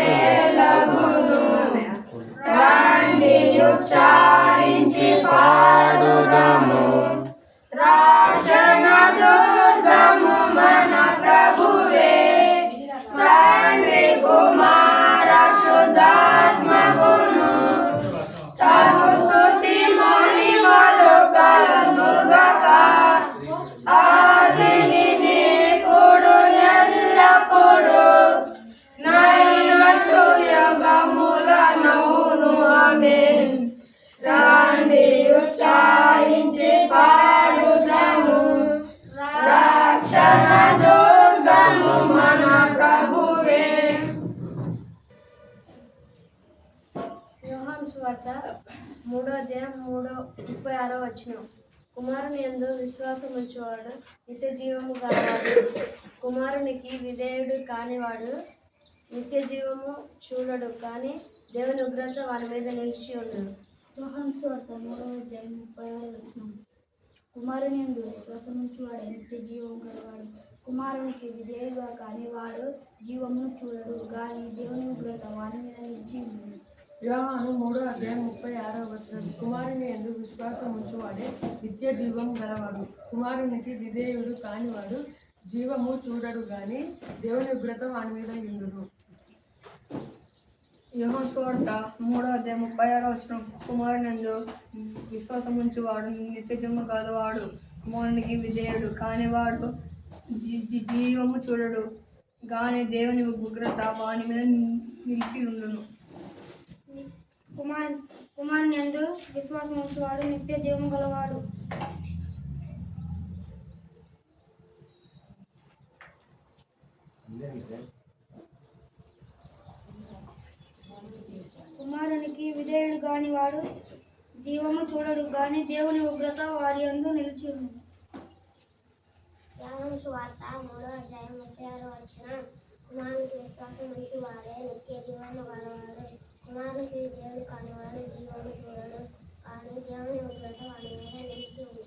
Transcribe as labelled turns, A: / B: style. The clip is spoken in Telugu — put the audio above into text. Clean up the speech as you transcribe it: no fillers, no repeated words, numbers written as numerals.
A: వెలగును రండి ఉచ్చారించి పాడుదము రక్షణ దుర్గము మన ప్రభువే తండ్రి కుమార శుద్ధాత్మగును తను స్తుతి మహిమలు కలుగుగాక ఆదిని ఇప్పుడు ఎల్లప్పుడు నైనట్లు యుగములనవును ఆమేన్ రండి ఉచ్చారించి పాడుదము రక్షణ దుర్గము మన ప్రభువే.
B: యోహాను సువార్త 3:36 కుమారుని యందు విశ్వాసం ఉంచువాడు నిత్య జీవము గలవాడు కుమారునికి విధేయుడు కానివాడు నిత్య జీవము చూడడు కానీ దేవుని ఉగ్రత వారి మీద నిలిచి ఉండడు.
C: యోహాను సువార్త 3:36 కుమారుని యందు విశ్వాసం ఉంచువాడు నిత్య జీవము గలవాడు కుమారునికి విధేయుడుగా కాని వాడు జీవమును చూడడు గాని దేవుని ఉగ్రత వాని మీద నిలిచి ఉండదు.
A: యోహాను 3:36 కుమారుని యందు విశ్వాసం ఉంచువాడే నిత్య జీవం గలవాడు కుమారునికి విధేయుడు కానివాడు జీవము చూడడు గాని దేవుని ఉగ్రత వాని మీద ఉండును.
D: యోహాను సువార్త 3:36 కుమారునందు విశ్వాసం ఉంచువాడు నిత్య జీవము గలవాడు కుమారునికి విధేయుడు కానివాడు జీవము చూడడు గాని దేవుని ఉగ్రత వాని మీద నిలిచి ఉండును.
B: కుమారుని యందు విశ్వాసం ఉంచువాడు నిత్య జీవము గలవాడు కుమారునికి విధేయుడు కాని వాడు జీవము చూడడు గాని దేవుని ఉగ్రత వారి యందు నిలిచి ఉంది.
C: యోహాను సువార్త 3:36 కుమారునికి విశ్వాసం ఉంచి వాడే నిత్య జీవము గలవాడు కుమారునికి విధేయుడు కానివాడు జీవము చూడడు కానీ దేవుని ఉగ్రత వారి మీద నిలిచి ఉంది.